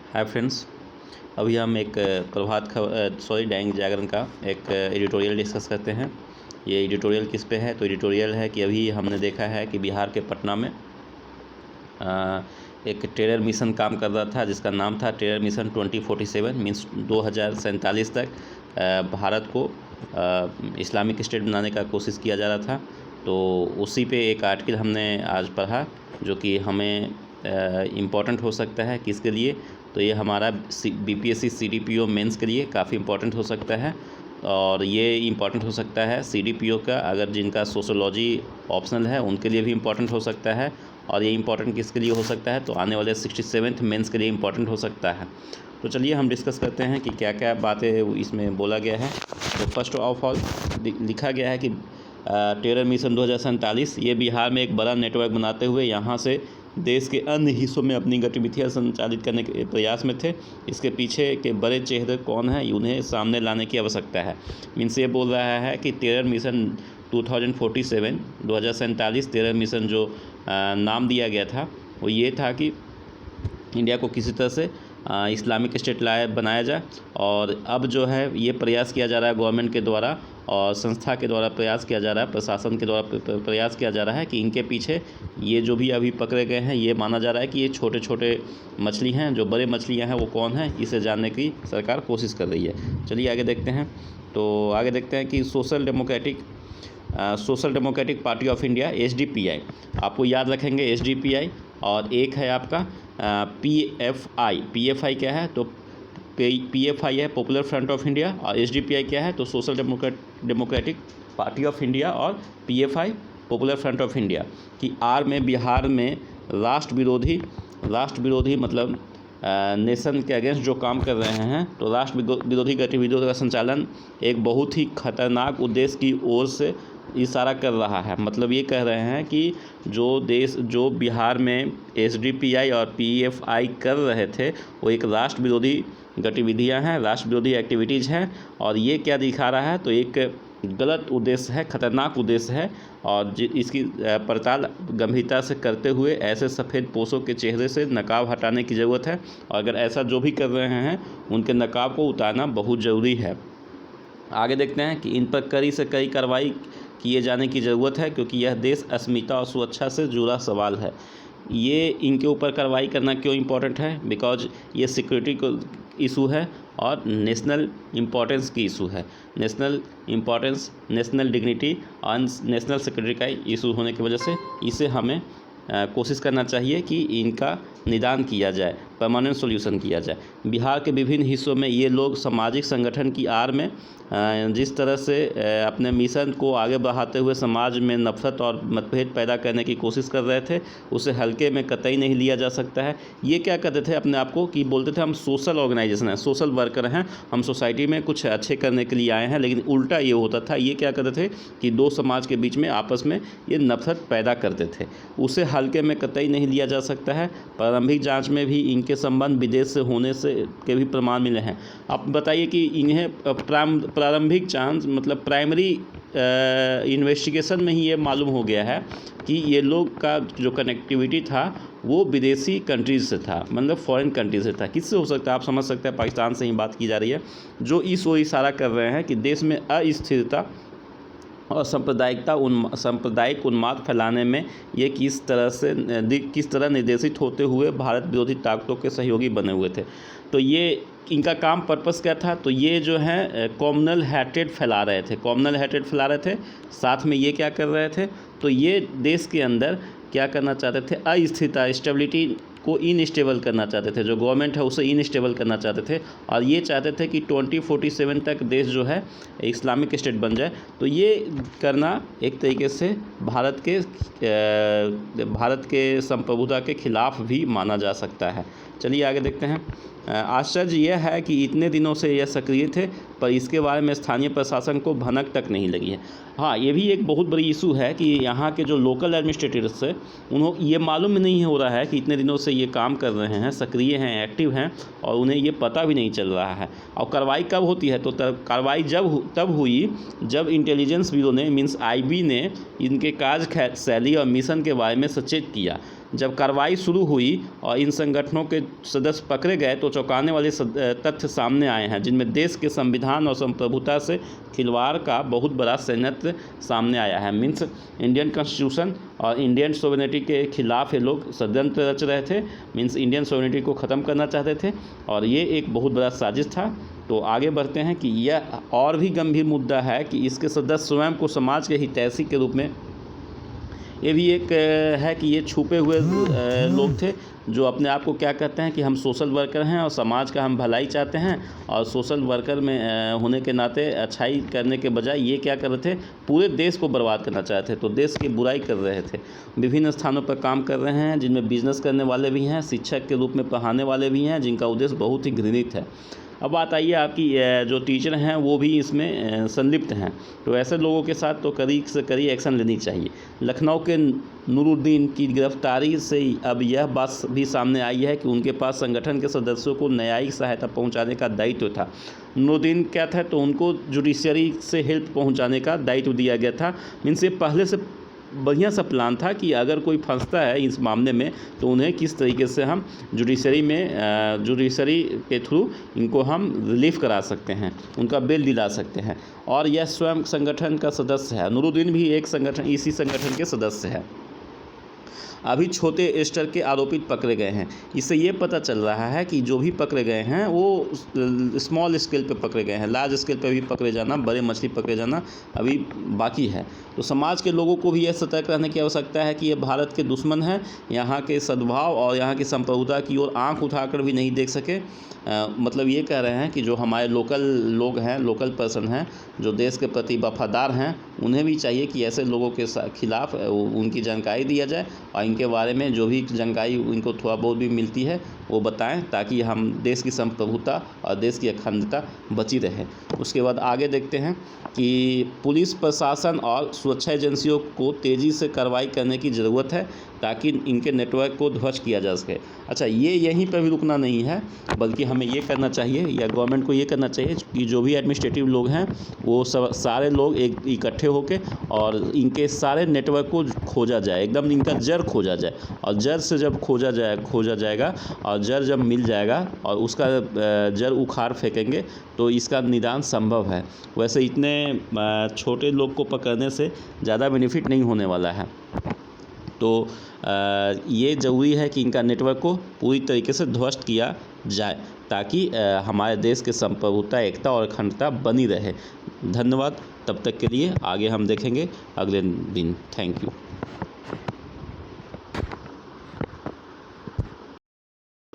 Hi friends. अभी हम एक दैनिक जागरण का एक एडिटोरियल डिस्कस करते हैं। ये एडिटोरियल किस पे है? तो एडिटोरियल है कि अभी हमने देखा है कि बिहार के पटना में एक टेरर मिशन काम कर रहा था जिसका नाम था टेरर मिशन 2047 मीन्स 2047 तक भारत को इस्लामिक स्टेट बनाने का कोशिश किया जा रहा था। तो उसी पे एक आर्टिकल हमने आज पढ़ा जो कि हमें इम्पॉर्टेंट हो सकता है। किसके लिए? तो ये हमारा बीपीएससी सीडीपीओ मेंस के लिए काफ़ी इम्पोर्टेंट हो सकता है। और ये इम्पॉर्टेंट हो सकता है सीडीपीओ का, अगर जिनका सोशोलॉजी ऑप्शनल है उनके लिए भी इम्पॉर्टेंट हो सकता है। और ये इम्पॉर्टेंट किसके लिए हो सकता है? तो आने वाले 67th मेंस के लिए इम्पॉर्टेंट हो सकता है। तो चलिए हम डिस्कस करते हैं कि क्या क्या बातें इसमें बोला गया है। तो फर्स्ट ऑफ ऑल लिखा गया है कि टेरर मिशन 2047 ये बिहार में एक बड़ा नेटवर्क बनाते हुए यहाँ से देश के अन्य हिस्सों में अपनी गतिविधियां संचालित करने के प्रयास में थे। इसके पीछे के बड़े चेहरे कौन हैं, उन्हें सामने लाने की आवश्यकता है। मीन्स ये बोल रहा है कि टेरर मिशन 2047 टेरर मिशन जो नाम दिया गया था वो ये था कि इंडिया को किसी तरह से इस्लामिक स्टेट बनाया जाए। और अब जो है ये प्रयास किया जा रहा है गवर्नमेंट के द्वारा और संस्था के द्वारा प्रयास किया जा रहा है, प्रशासन के द्वारा प्रयास किया जा रहा है कि इनके पीछे ये जो भी अभी पकड़े गए हैं ये माना जा रहा है कि ये छोटे छोटे मछली हैं। जो बड़े मछलियां हैं वो कौन है, इसे जानने की सरकार कोशिश कर रही है। चलिए आगे देखते हैं। तो आगे देखते हैं कि social democratic party of India SDPI, आपको याद रखेंगे SDPI। और एक है आपका PFI क्या है? तो PFI है पॉपुलर फ्रंट ऑफ इंडिया, और SDPI क्या है? तो social democratic party of India, और PFI popular front of India की आर में बिहार में राष्ट्र विरोधी मतलब नेशन के अगेंस्ट जो काम कर रहे हैं। तो राष्ट्र विरोधी गतिविधियों का संचालन एक बहुत ही खतरनाक उद्देश्य की ओर से इशारा कर रहा है। मतलब ये कह रहे हैं कि जो बिहार में SDPI और PFI कर रहे थे वो एक राष्ट्र विरोधी गतिविधियां हैं, राष्ट्र विरोधी एक्टिविटीज़ हैं। और ये क्या दिखा रहा है? तो एक गलत उद्देश्य है, खतरनाक उद्देश्य है। और इसकी पड़ताल गंभीरता से करते हुए ऐसे सफ़ेद पोशों के चेहरे से नकाब हटाने की ज़रूरत है। और अगर ऐसा जो भी कर रहे हैं उनके नकाब को उतारना बहुत ज़रूरी है। आगे देखते हैं कि इन पर कड़ी से कड़ी कार्रवाई किए जाने की ज़रूरत है, क्योंकि यह देश अस्मिता और सुरक्षा से जुड़ा सवाल है। ये इनके ऊपर कार्रवाई करना क्यों इम्पोर्टेंट है? बिकॉज ये सिक्योरिटी को इशू है और नेशनल इम्पोर्टेंस की इशू है। नेशनल इम्पोर्टेंस, नेशनल डिग्निटी और नेशनल सिक्योरिटी का इशू होने की वजह से इसे हमें कोशिश करना चाहिए कि इनका निदान किया जाए, परमानेंट सॉल्यूशन किया जाए। बिहार के विभिन्न हिस्सों में ये लोग सामाजिक संगठन की आड़ में जिस तरह से अपने मिशन को आगे बढ़ाते हुए समाज में नफरत और मतभेद पैदा करने की कोशिश कर रहे थे, उसे हल्के में कतई नहीं लिया जा सकता है। ये क्या कहते थे अपने आप को कि बोलते थे हम सोशल ऑर्गेनाइजेशन हैं, सोशल वर्कर हैं, हम सोसाइटी में कुछ अच्छे करने के लिए आए हैं। लेकिन उल्टा ये होता था, ये क्या करते थे कि दो समाज के बीच में आपस में ये नफरत पैदा करते थे। उसे हल्के में कतई नहीं लिया जा सकता है। प्रारंभिक जांच में भी इनके संबंध विदेश से होने से के भी प्रमाण मिले हैं। आप बताइए कि इन्हें प्रारंभिक जांच मतलब प्राइमरी इन्वेस्टिगेशन में ही ये मालूम हो गया है कि ये लोग का जो कनेक्टिविटी था वो विदेशी कंट्रीज से था, मतलब फॉरेन कंट्रीज से था। किससे हो सकता है? आप समझ सकते हैं पाकिस्तान से ही बात की जा रही है, जो इस ओर इशारा कर रहे हैं कि देश में अस्थिरता और सांप्रदायिक उन्माद फैलाने में ये किस तरह निर्देशित होते हुए भारत विरोधी ताकतों के सहयोगी बने हुए थे। तो ये इनका काम पर्पस क्या था? तो ये जो है कॉम्युनल हैट्रेड फैला रहे थे। साथ में ये क्या कर रहे थे? तो ये देश के अंदर क्या करना चाहते थे? अस्थिरता, स्टेबिलिटी को इनस्टेबल करना चाहते थे। जो गवर्नमेंट है उसे इनस्टेबल करना चाहते थे। और ये चाहते थे कि 2047 तक देश जो है इस्लामिक स्टेट बन जाए। तो ये करना एक तरीके से भारत के संप्रभुता के खिलाफ भी माना जा सकता है। चलिए आगे देखते हैं। आश्चर्य यह है कि इतने दिनों से यह सक्रिय थे पर इसके बारे में स्थानीय प्रशासन को भनक तक नहीं लगी है। हाँ, ये भी एक बहुत बड़ी इशू है कि यहाँ के जो लोकल एडमिनिस्ट्रेटर्स है उन्हें ये मालूम नहीं हो रहा है कि इतने दिनों से ये काम कर रहे हैं, सक्रिय हैं, एक्टिव हैं, और उन्हें ये पता भी नहीं चल रहा है। और कार्रवाई कब होती है? तो कार्रवाई तब हुई जब इंटेलिजेंस ब्यूरो ने मीन्स IB ने इनके कार्यशैली और मिशन के बारे में सचेत किया। जब कार्रवाई शुरू हुई और इन संगठनों के सदस्य पकड़े गए तो चौंकाने वाले तथ्य सामने आए हैं, जिनमें देश के संविधान और संप्रभुता से खिलवाड़ का बहुत बड़ा संयंत्र सामने आया है। मीन्स इंडियन कॉन्स्टिट्यूशन और इंडियन सोवरेनिटी के खिलाफ ये लोग षड्यंत्र रच रहे थे। मीन्स इंडियन सोवरेनिटी को ख़त्म करना चाहते थे और ये एक बहुत बड़ा साजिश था। तो आगे बढ़ते हैं कि यह और भी गंभीर मुद्दा है कि इसके सदस्य स्वयं को समाज के हितैषी के रूप में, ये भी एक है कि ये छुपे हुए लोग थे जो अपने आप को क्या कहते हैं कि हम सोशल वर्कर हैं और समाज का हम भलाई चाहते हैं, और सोशल वर्कर में होने के नाते अच्छाई करने के बजाय ये क्या कर रहे थे, पूरे देश को बर्बाद करना चाहते थे। तो देश की बुराई कर रहे थे। विभिन्न स्थानों पर काम कर रहे हैं, जिनमें बिजनेस करने वाले भी हैं, शिक्षक के रूप में पढ़ाने वाले भी हैं, जिनका उद्देश्य बहुत ही घृणित है। अब बात आइए आपकी जो टीचर हैं वो भी इसमें संलिप्त हैं, तो ऐसे लोगों के साथ तो कड़ी से कड़ी एक्शन लेनी चाहिए। लखनऊ के नूरुद्दीन की गिरफ्तारी से अब यह बात भी सामने आई है कि उनके पास संगठन के सदस्यों को न्यायिक सहायता पहुंचाने का दायित्व था। नूरुद्दीन क्या था, तो उनको जुडिशरी से हेल्प पहुंचाने का दायित्व दिया गया था। मीन्स ये पहले से बढ़िया सा प्लान था कि अगर कोई फंसता है इस मामले में तो उन्हें किस तरीके से हम जुडिशरी के थ्रू इनको हम रिलीफ करा सकते हैं, उनका बेल दिला सकते हैं। और यह स्वयं संगठन का सदस्य है। नूरुद्दीन भी एक संगठन, इसी संगठन के सदस्य है। अभी छोटे स्तर के आरोपित पकड़े गए हैं। इससे ये पता चल रहा है कि जो भी पकड़े गए हैं वो स्मॉल स्केल पे पकड़े गए हैं। लार्ज स्केल पे भी पकड़े जाना, बड़े मछली पकड़े जाना अभी बाकी है। तो समाज के लोगों को भी यह सतर्क रहने की आवश्यकता है कि ये भारत के दुश्मन हैं, यहाँ के सद्भाव और यहाँ की संप्रभुता की ओर आंख उठाकर भी नहीं देख सके। मतलब ये कह रहे हैं कि जो हमारे लोकल लोग हैं, लोकल पर्सन हैं, जो देश के प्रति वफादार हैं, उन्हें भी चाहिए कि ऐसे लोगों के खिलाफ उनकी जानकारी दिया जाए और इनके बारे में जो भी जानकारी इनको थोड़ा बहुत भी मिलती है वो बताएं, ताकि हम देश की संप्रभुता और देश की अखंडता बची रहे। उसके बाद आगे देखते हैं कि पुलिस प्रशासन और सुरक्षा एजेंसियों को तेज़ी से कार्रवाई करने की ज़रूरत है ताकि इनके नेटवर्क को ध्वस्त किया जा सके। अच्छा, ये यहीं पर भी रुकना नहीं है, बल्कि हमें ये करना चाहिए या गवर्नमेंट को ये करना चाहिए कि जो भी एडमिनिस्ट्रेटिव लोग हैं वो सब सारे लोग एक इकट्ठे होकर और इनके सारे नेटवर्क को खोजा जाए, एकदम इनका जड़ खोजा जाए। और जड़ से जब खोजा जाएगा और जड़ जब मिल जाएगा और उसका जड़ उखाड़ फेंकेंगे तो इसका निदान संभव है। वैसे इतने छोटे लोग को पकड़ने से ज़्यादा बेनिफिट नहीं होने वाला है। तो ये ज़रूरी है कि इनका नेटवर्क को पूरी तरीके से ध्वस्त किया जाए ताकि हमारे देश के संप्रभुता, एकता और अखंडता बनी रहे। धन्यवाद। तब तक के लिए आगे हम देखेंगे अगले दिन। Thank you.